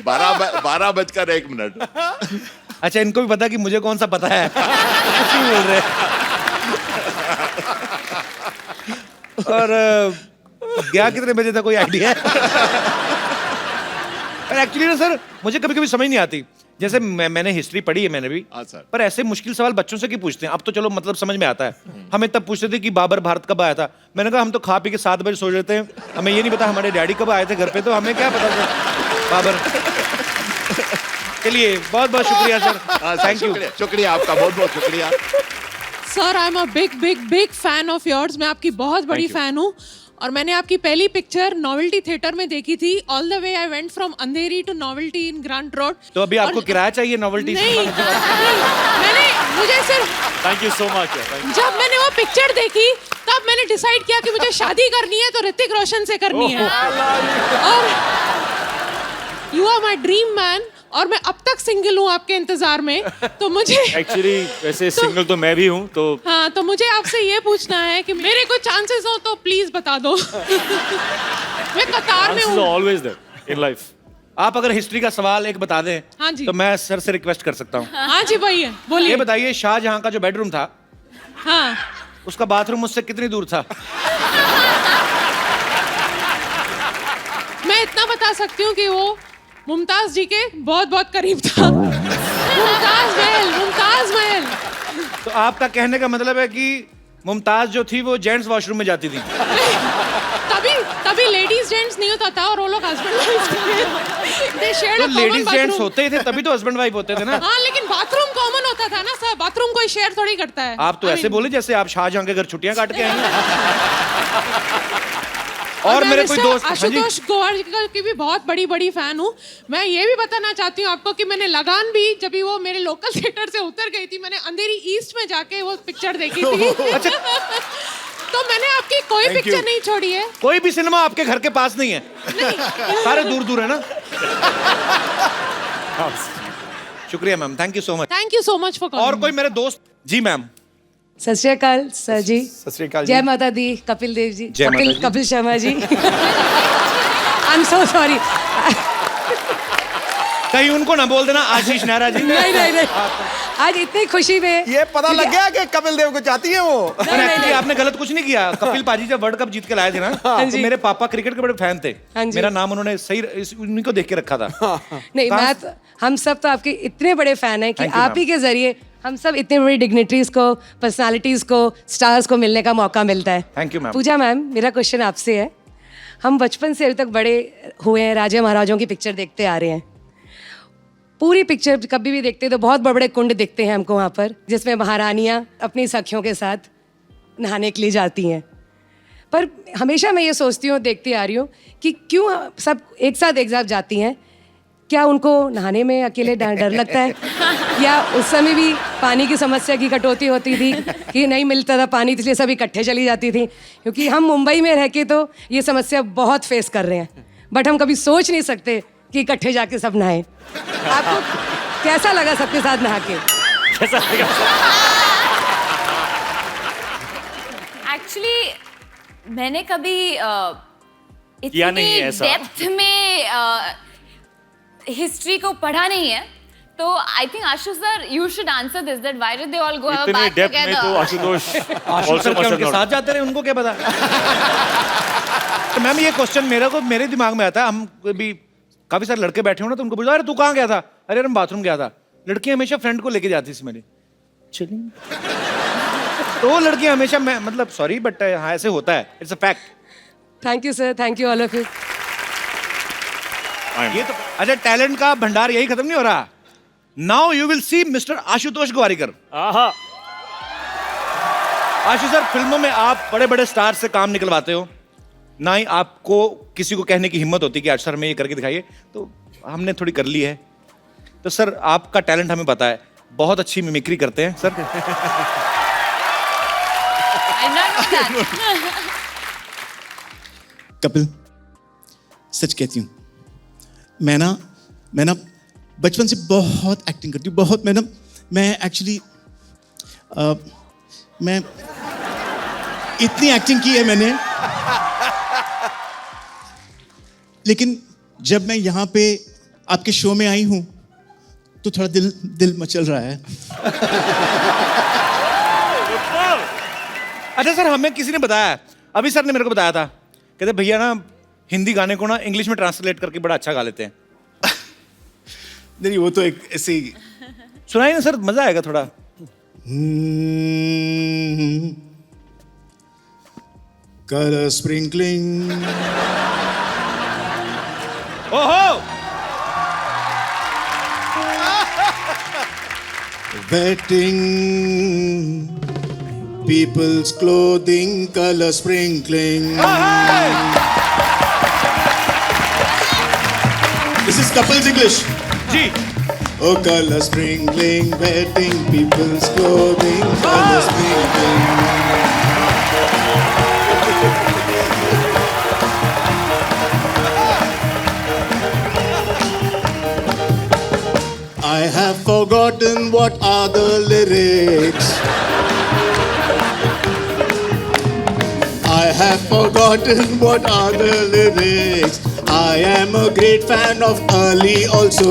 12:01. अच्छा, इनको भी पता कि मुझे कौन सा पता है. कुछ नहीं बोल रहे. और गया कितने बजे था, कोई आइडिया है? पर एक्चुअली ना सर, मुझे कभी कभी समझ नहीं आती. जैसे मैंने हिस्ट्री पढ़ी है, मैंने भी. हाँ सर. पर ऐसे मुश्किल सवाल बच्चों से क्यों पूछते हैं? अब तो चलो मतलब समझ में आता है. हमें तब पूछते थे कि बाबर भारत कब आया था. मैंने कहा हम तो खा पी के 7 बजे सो जाते हैं, हमें ये नहीं पता हमारे डैडी कब आए थे घर पे, तो हमें क्या पता था बाबर. चलिए बहुत बहुत शुक्रिया सर. Thank you. शुक्रिया आपका, बहुत बहुत शुक्रिया. Sir I am a big fan of yours. मैं आपकी बहुत बड़ी फैन हूँ और मैंने आपकी पहली पिक्चर नॉवेल्टी थिएटर में देखी थी. All the way I went from Andheri to Novelty in Grant Road. तो अभी आपको किराया चाहिए नॉवेल्टी? नहीं, मैंने मुझे सिर्फ थैंक यू सो मच. जब मैंने वो पिक्चर देखी तब मैंने डिसाइड किया कि मुझे शादी करनी है तो ऋतिक रोशन से करनी है। और you are my dream man, और मैं अब तक सिंगल हूँ आपके इंतजार में, तो मुझे एक्चुअली वैसे सिंगल तो मैं भी हूँ, तो हाँ, तो मुझे आपसे ये पूछना है कि मेरे को चांसेस हो तो प्लीज बता दो। मैं कतार में हूँ। Always there in life. आप अगर हिस्ट्री का सवाल एक बता दें, हाँ जी। तो मैं सर से रिक्वेस्ट कर सकता हूँ। हाँ जी भैया, बोलिए। ये बताइए, शाहजहां का जो बेडरूम था, हाँ, उसका बाथरूम मुझसे कितनी दूर था? मैं इतना बता सकती हूँ कि वो मुमताज जी के बहुत बहुत करीब था। मुमताज महल, मुमताज महल। तो आपका कहने का मतलब है कि मुमताज जो थी वो जेंट्स वॉशरूम में जाती थी? तभी लेडीज जेंट्स नहीं होता था और वो लोग हस्बैंड वाइफ। तो लेडीज जेंट्स होते ही थे, तभी तो हस्बैंड वाइफ होते थे ना। हाँ, लेकिन बाथरूम कॉमन होता था ना सर, बाथरूम कोई शेयर थोड़ी करता है। आप तो ऐसे बोले जैसे आप शाहजहां के घर छुट्टियां काट के आए हैं। और मेरे कोई दोस्त आशुतोष गोवारिकर की भी बहुत बड़ी फैन हूँ। मैं ये भी बताना चाहती हूँ आपको कि मैंने लगान भी, जब भी वो मेरे लोकल थिएटर से उतर गई थी, मैंने अंधेरी ईस्ट में जाके वो पिक्चर देखी थी। अच्छा। तो मैंने आपकी कोई पिक्चर नहीं छोड़ी है। कोई भी सिनेमा आपके घर के पास नहीं है? नहीं। सारे दूर दूर है ना। शुक्रिया ma'am, thank you so much. Thank you so much for calling. और कोई मेरे दोस्त? जी मैम। सत श्री अकाल सर जी। सत श्री अकाल। जय माता दी। कपिल देव जी। जय माता दी। Kapil Sharma ji. I am so sorry. कहीं उनको ना बोल देना आशीष नेहरा जी। नहीं। आज इतनी खुशी में ये पता लग गया कि कपिल देव को चाहती है वो। एक्चुअली आपने गलत कुछ नहीं किया। कपिल पाजी जब वर्ल्ड कप जीत के लाए थे ना, तो मेरे पापा क्रिकेट के बड़े फैन थे। मेरा नाम उन्होंने सही उन्हीं को देख के रखा था। नहीं, हम सब तो आपके इतने बड़े फैन हैं कि आप ही के जरिए हम सब इतने बड़ी डिग्निटरीज को, पर्सनालिटीज को, स्टार्स को मिलने का मौका मिलता है। Thank you ma'am. Puja ma'am, मेरा क्वेश्चन आपसे है। हम बचपन से अभी तक बड़े हुए हैं, राजा महाराजाओं की पिक्चर देखते आ रहे हैं। पूरी पिक्चर कभी भी देखते तो बहुत बड़े बड़े कुंड दिखते हैं हमको वहाँ पर, जिसमें महारानियाँ अपनी सखियों के साथ नहाने के लिए जाती हैं। पर हमेशा मैं ये सोचती हूँ, देखती आ रही हूँ कि क्यों सब एक साथ जाती हैं। क्या उनको नहाने में अकेले डर लगता है, या उस समय भी पानी की समस्या की कटौती होती थी कि नहीं मिलता था पानी, इसलिए सब इकट्ठे चली जाती थी? क्योंकि हम मुंबई में रह के तो ये समस्या बहुत फेस कर रहे हैं, बट हम कभी सोच नहीं सकते कि इकट्ठे जाके सब नहाएं। आपको कैसा लगा सबके साथ नहा के? कैसा लगा? एक्चुअली मैंने कभी किया नहीं इतनी ऐसा। डेप्थ में हिस्ट्री को पढ़ा नहीं है, तो I think आशुष sir you should answer this, that why did they all go इतने बैक डेप्थ में तो आशुतोष आशुष सर क्या उनके साथ जाते रहे, उनको क्या पता? तो मैम ये क्वेश्चन मेरे दिमाग में आता है। हम भी काफी सारे लड़के बैठे हो ना, तो उनको पूछा अरे तू कहाँ गया था? अरे मैं बाथरूम गया था। लड़कियां हमेशा फ्रेंड को लेके जाती थी मेरी। चलिए। तो वो लड़कियां हमेशा, मैं मतलब सॉरी बट हाँ ऐसे होता है, it's a fact. Thank you sir, thank you all of you. ये तो अच्छा, टैलेंट का भंडार यही खत्म नहीं हो रहा। Now you will see mister Ashutosh Gowariker. Ashu sir, फिल्मों में आप बड़े बड़े स्टार से काम निकलवाते हो, ना ही आपको किसी को कहने की हिम्मत होती कि आज सर में ये करके दिखाइए, तो हमने थोड़ी कर ली है। तो सर आपका टैलेंट हमें पता है, बहुत अच्छी मिमिक्री करते हैं सर। कपिल, सच कहती हूँ, मैं ना बचपन से बहुत एक्टिंग करती हूँ, बहुत। मैं एक्चुअली मैं इतनी एक्टिंग की है मैंने, लेकिन जब मैं यहाँ पे आपके शो में आई हूँ तो थोड़ा दिल मचल रहा है। अच्छा सर, हमें किसी ने बताया, अभी सर ने मेरे को बताया था, कहते भैया ना हिंदी गाने को ना इंग्लिश में ट्रांसलेट करके बड़ा अच्छा गा लेते हैं। नहीं, वो तो एक ऐसे ही सुनाइए ना सर, मजा आएगा थोड़ा। Colour sprinkling. ओहो, wetting people's clothing, color sprinkling. This is couples English. जी। Oh, color sprinkling, wetting people's clothing, color sprinkling. I have forgotten what are the lyrics. I have forgotten what are the lyrics. I am a great fan of Ali also.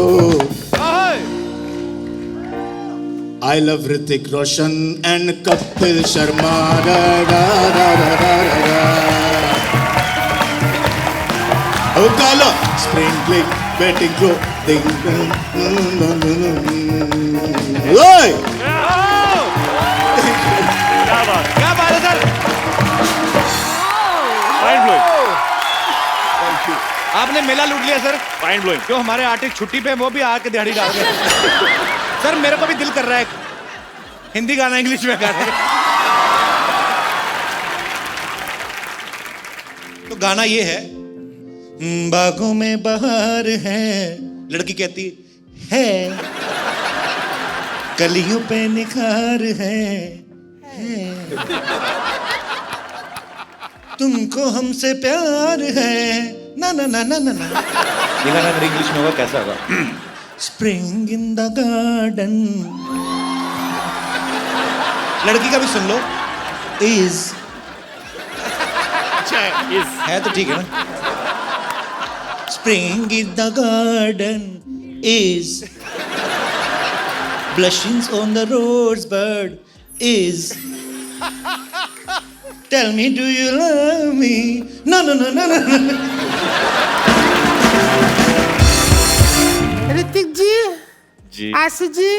I love Hrithik Roshan and Kapil Sharma. Da, da, da, da, da, da. Oh, Kala, sprinkling, betting glow, ding, ding, Oi! क्या बात है sir? Mind blowing. आपने मेला लूट लिया sir. Mind blowing. जो हमारे artist छुट्टी पे हैं, वो भी आके दिहाड़ी डाल रहे हैं। सर मेरे को भी दिल कर रहा है हिंदी गाना इंग्लिश में गाने। तो गाना ये है, बागों में बहार है, लड़की कहती है, कलियों पे निखार है। तुमको हमसे प्यार है, ना ना ना ना ना ना। ये गाना अगर इंग्लिश में होगा कैसा होगा? Spring in the garden. लड़की का भी सुन लो, इज। अच्छा है तो ठीक है ना। Spring in the garden is blushings on the rosebud is. Tell me, do you love me? No, no, no, no, no. Hrithik ji, Ashu ji,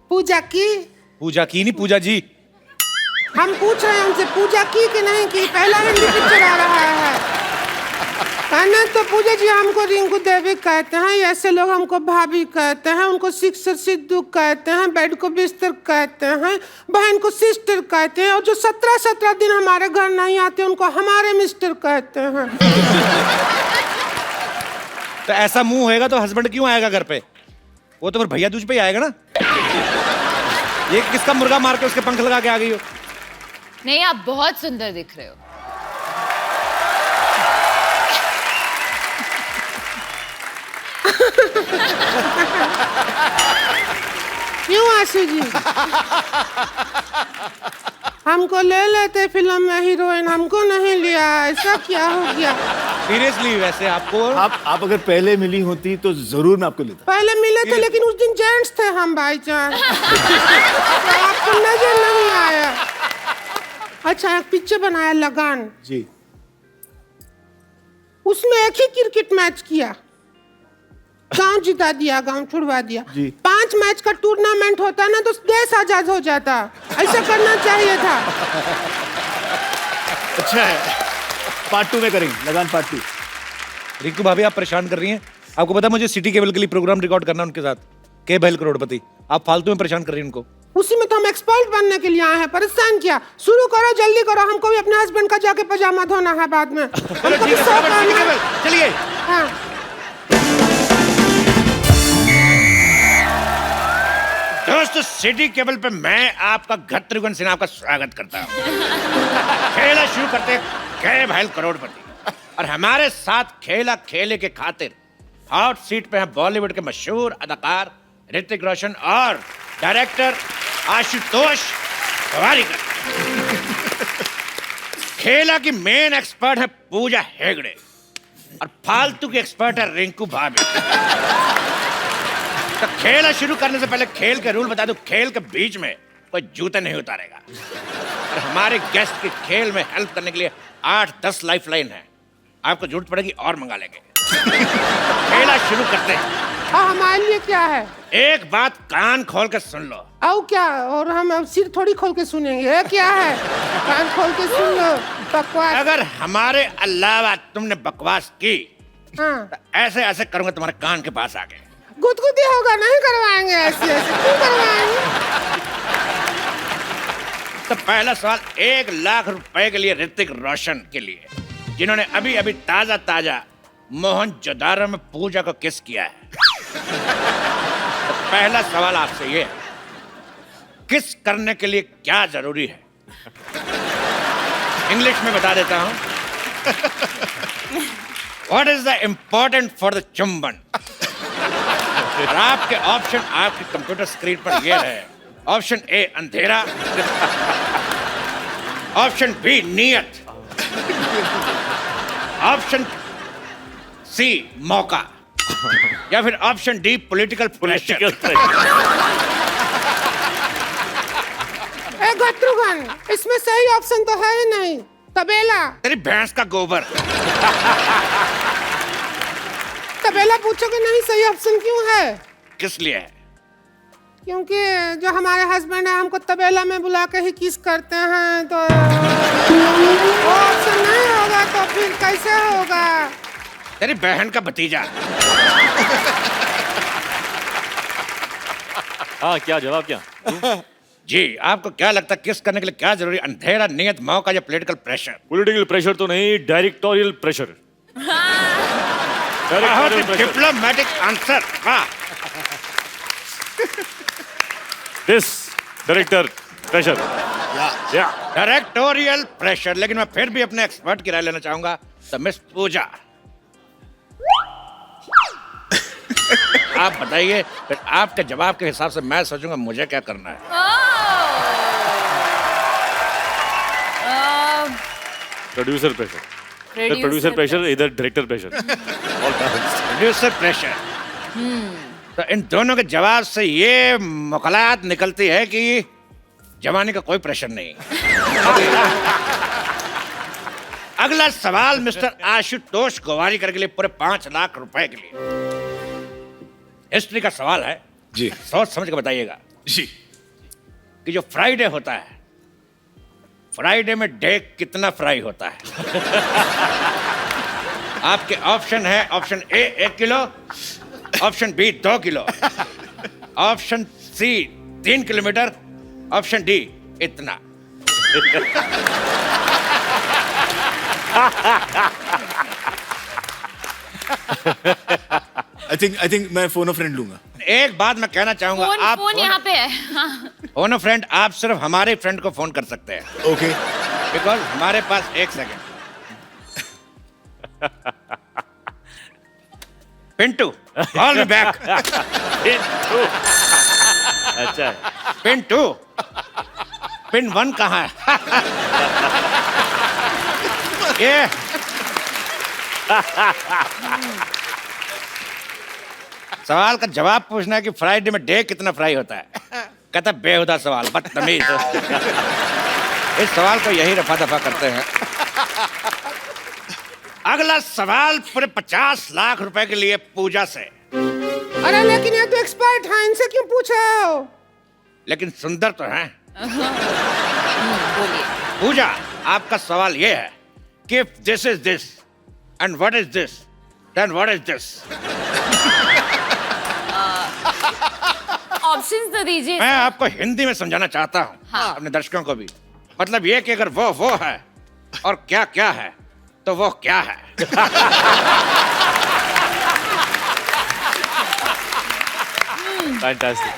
Pooja की। पूजा की नहीं, पूजा जी। हम पूछ रहे हैं उनसे पूजा की कि नहीं की। पहला हिंदी पिक्चर आ रहा है। कहना तो पूजा जी हमको रिंकू देवी कहते हैं, ऐसे लोग हमको भाभी कहते हैं, उनको सिक्सर सिद्धू कहते हैं, बेड को बिस्तर कहते हैं, बहन को सिस्टर कहते हैं, और जो 17 दिन हमारे घर नहीं आते उनको हमारे मिस्टर कहते हैं। तो ऐसा मुंह होएगा तो हस्बैंड क्यों आएगा घर पे? वो तो फिर भैया दूज पे ही आएगा ना। ये किसका मुर्गा मार के उसके पंख लगा के आ गई हो? नहीं, आप बहुत सुंदर दिख रहे हो। क्यों आशु जी? हमको ले लेते फिल्म में हीरोइन, हमको नहीं लिया, ऐसा क्या हो गया? सीरियसली वैसे आपको आप अगर पहले मिली होती तो जरूर मैं आपको लेता। पहले मिले थे लेकिन उस दिन जेंट्स थे हम भाईजान। तो आपको नजर नहीं आया। अच्छा एक पिक्चर बनाया लगान जी, उसमें एक ही क्रिकेट मैच किया, गांव जिता दिया, गांव छुड़वा दिया। 5 मैच का टूर्नामेंट होता ना तो देश आजाद हो जाता। ऐसा करना चाहिए था। अच्छा है, पार्ट 2 में करेंगे, लगान पार्ट 2। रिंकू भाभी आप परेशान कर रही हैं। आपको पता है मुझे सिटी केबल के लिए प्रोग्राम रिकॉर्ड करना उनके साथ, के बहल करोड़पति। आप फालतू में परेशान कर रही हैं उनको। उसी में तो हम एक्सपर्ट बनने के लिए आए हैं, परेशान किया। शुरू करो, जल्दी करो, हमको भी अपने हस्बैंड का जाके पजामा धोना है बाद में। चलिए। हाँ। दोस्तों सिटी केबल पे मैं आपका त्रिगुण सिन्हा का स्वागत करता हूँ। खेला शुरू करते के बहल करोड़पति, और हमारे साथ खेला खेले के खातिर हॉट सीट पे हैं बॉलीवुड के मशहूर अदाकार ऋतिक रोशन और डायरेक्टर आशुतोष गोवारिकर। खेला की मेन एक्सपर्ट है पूजा हेगड़े और फालतू की एक्सपर्ट है रिंकू भाभी। तो खेला शुरू करने से पहले खेल के रूल बता दूं, खेल के बीच में कोई जूते नहीं उतारेगा। और हमारे गेस्ट के खेल में हेल्प करने के लिए 8-10 लाइफलाइन है, आपको जरूरत पड़ेगी और मंगा लेंगे। खेला शुरू करते हैं। हमारे लिए क्या है? एक बात कान खोल के सुन लो। आओ क्या? और हम अब सिर थोड़ी खोल के सुनेंगे। क्या है? कान खोल के सुन लो। बकवास। अगर हमारे अलावा तुमने बकवास की, हाँ, तो ऐसे ऐसे करूंगा तुम्हारे कान के पास आके। गुदगुदी होगा, नहीं करवाएंगे ऐसे ऐसे। क्यों करवाएंगे? तो पहला सवाल 1 लाख रुपए के लिए ऋतिक रोशन के लिए, जिन्होंने अभी अभी ताजा मोहनजोदारो में पूजा को किस किया है। तो पहला सवाल आपसे ये है, किस करने के लिए क्या जरूरी है? इंग्लिश में बता देता हूं। What is the important for the चुंबन? और आपके ऑप्शन आपके कंप्यूटर स्क्रीन पर ये रहे। ऑप्शन ए अंधेरा, ऑप्शन बी नियत, ऑप्शन सी मौका, या फिर ऑप्शन डी पॉलिटिकल प्रेशर। गत्रुघन, इसमें सही ऑप्शन तो है ही नहीं। तबेला। तेरी भैंस का गोबर। तबेला पूछोगे नहीं सही ऑप्शन क्यों है? किस लिए है? क्योंकि जो हमारे हस्बैंड है हमको तबेला में बुला के ही किस करते हैं, तो वो ऑप्शन नहीं होगा तो फिर कैसे होगा? तेरी बहन का भतीजा। हाँ, क्या जवाब क्या? जी, आपको क्या लगता है किस करने के लिए क्या जरूरी? अंधेरा, नियत, मौका या पॉलिटिकल प्रेशर? पॉलिटिकल प्रेशर तो नहीं, डायरेक्टोरियल प्रेशर। बहुत ही डिप्लोमेटिक आंसर। वाह। This director pressure. या डायरेक्टोरियल प्रेशर। लेकिन मैं फिर भी अपने एक्सपर्ट की राय लेना चाहूंगा। तो मिस पूजा, आप बताइए, फिर आपके जवाब के हिसाब से मैं सोचूंगा मुझे क्या करना है। Producer pressure. प्रोड्यूसर प्रेशर, इधर director pressure. All balanced. Producer pressure. तो इन दोनों के जवाब से ये मुकलात निकलती है कि जवानी का कोई प्रेशर नहीं। अगला सवाल मिस्टर आशुतोष गोवारीकर के लिए पूरे 5 लाख रुपए के लिए। हिस्ट्री का सवाल है जी। सोच समझ के बताइएगा जी। कि जो फ्राइडे होता है, फ्राइडे में डे कितना फ्राई होता है? आपके ऑप्शन है, option A 1 kilo, option B 2 kilo, option C 3 kilometre, option D इतना। आई थिंक मैं फोन अ फ्रेंड लूंगा। एक बात मैं कहना चाहूंगा, आप फोन यहाँ पे है। हाँ। फोन अ फ्रेंड आप सिर्फ हमारे फ्रेंड को फोन कर सकते हैं। ओके। बिकॉज हमारे पास 1 second. Pintu, call me back. अच्छा है। पिंटू, पिन 1 कहाँ है? ये सवाल का जवाब पूछना है कि फ्राइडे में डे कितना फ्राई होता है। कहता बेहुदा सवाल, बदतमीज। इस सवाल को यही रफा दफा करते हैं। अगला सवाल पूरे 50 लाख रुपए के लिए पूजा से। अरे लेकिन ये तो एक्सपर्ट हैं, इनसे क्यों पूछ रहे हो? लेकिन सुंदर तो हैं। बोलिए। पूजा, आपका सवाल ये है कि if this is this and what is this, then what is this? Options तो दीजिए। मैं आपको हिंदी में समझाना चाहता हूँ। हाँ। अपने दर्शकों को भी। मतलब ये कि अगर वो है और क्या क्या है तो वो क्या है। फैंटास्टिक।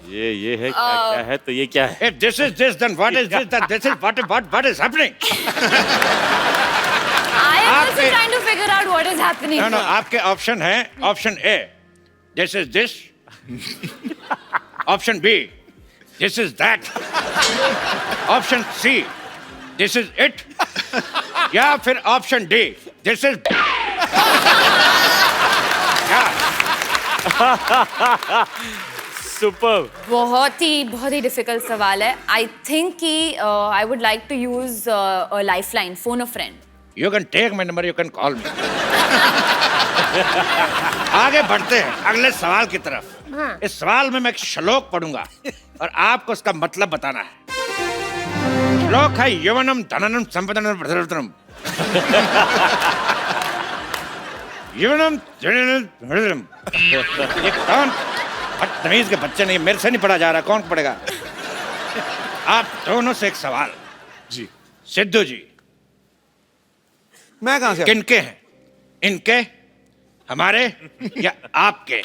ये है क्या है तो ये क्या है? If this is this, then what is this? Then this is what is happening? I am also trying to figure out what is happening. No, आपके ऑप्शन है, ऑप्शन ए this is this, option B this is that, option C this is it, या फिर option D this is super. बहुत ही difficult सवाल है। I think कि I would like to use a lifeline, phone a friend. You can take my number, you can call me. आगे बढ़ते हैं अगले सवाल की तरफ। हाँ। इस सवाल में मैं एक श्लोक पढ़ूंगा और आपको उसका मतलब बताना है। श्लोक है यवनम धननम संपदनम प्रधनम। यवनम धननम प्रधनम। ये कौन बदतमीज के बच्चे? नहीं, मेरे से नहीं पढ़ा जा रहा, कौन पढ़ेगा? आप दोनों से एक सवाल। जी। सिद्धू जी, मैं कहां से? किनके हैं? इनके, हमारे या आपके?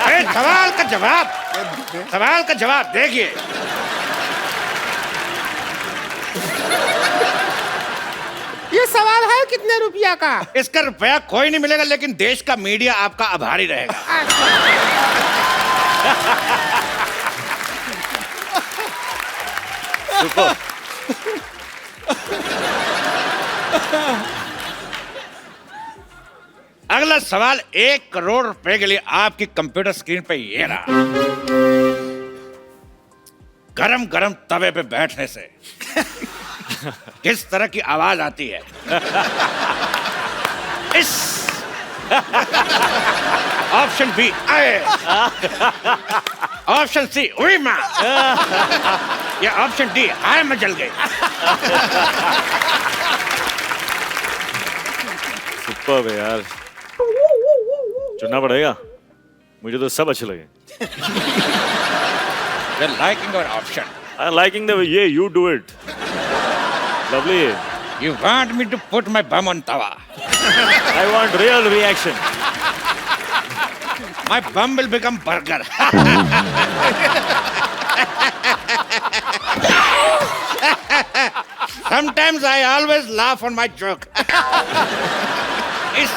अरे सवाल का जवाब देखिए। ये सवाल है है कितने रुपया का? इसका रुपया कोई नहीं मिलेगा, लेकिन देश का मीडिया आपका आभारी रहेगा। अगला सवाल 1 करोड़ रुपए के लिए आपकी कंप्यूटर स्क्रीन पे ये रहा। गरम गरम तवे पे बैठने से किस तरह की आवाज आती है? इस ऑप्शन बी आए, ऑप्शन सी उई मां, या ऑप्शन डी हाय मैं जल गई। सुपर है यार, चुनना पड़ेगा। मुझे तो सब अच्छे लगे। You're liking our option. I'm liking the way you do it. Lovely. You want me to put my bum on tawa? I want real reaction. My bum will become burger. Sometimes I always laugh on my joke. इस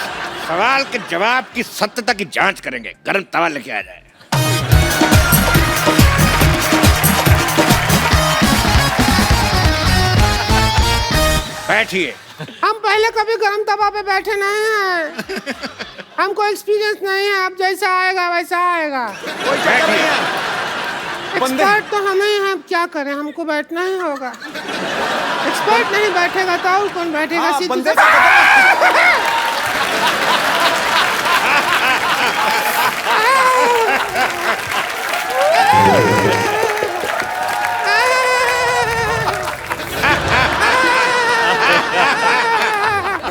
सवाल के जवाब की सत्यता की जांच करेंगे। गरम तवा लेके आ जाए। बैठिए। हम पहले कभी गरम तवा पे बैठे नहीं हैं। हमको एक्सपीरियंस नहीं है। अब जैसा आएगा वैसा आएगा। एक्सपर्ट तो हम ही हैं, अब क्या करें, हमको बैठना ही होगा। एक्सपर्ट नहीं बैठेगा तो और कौन बैठेगा?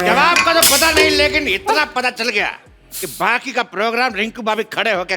जवाब का तो पता नहीं, लेकिन इतना पता चल गया कि बाकी का प्रोग्राम रिंकू भाभी खड़े होके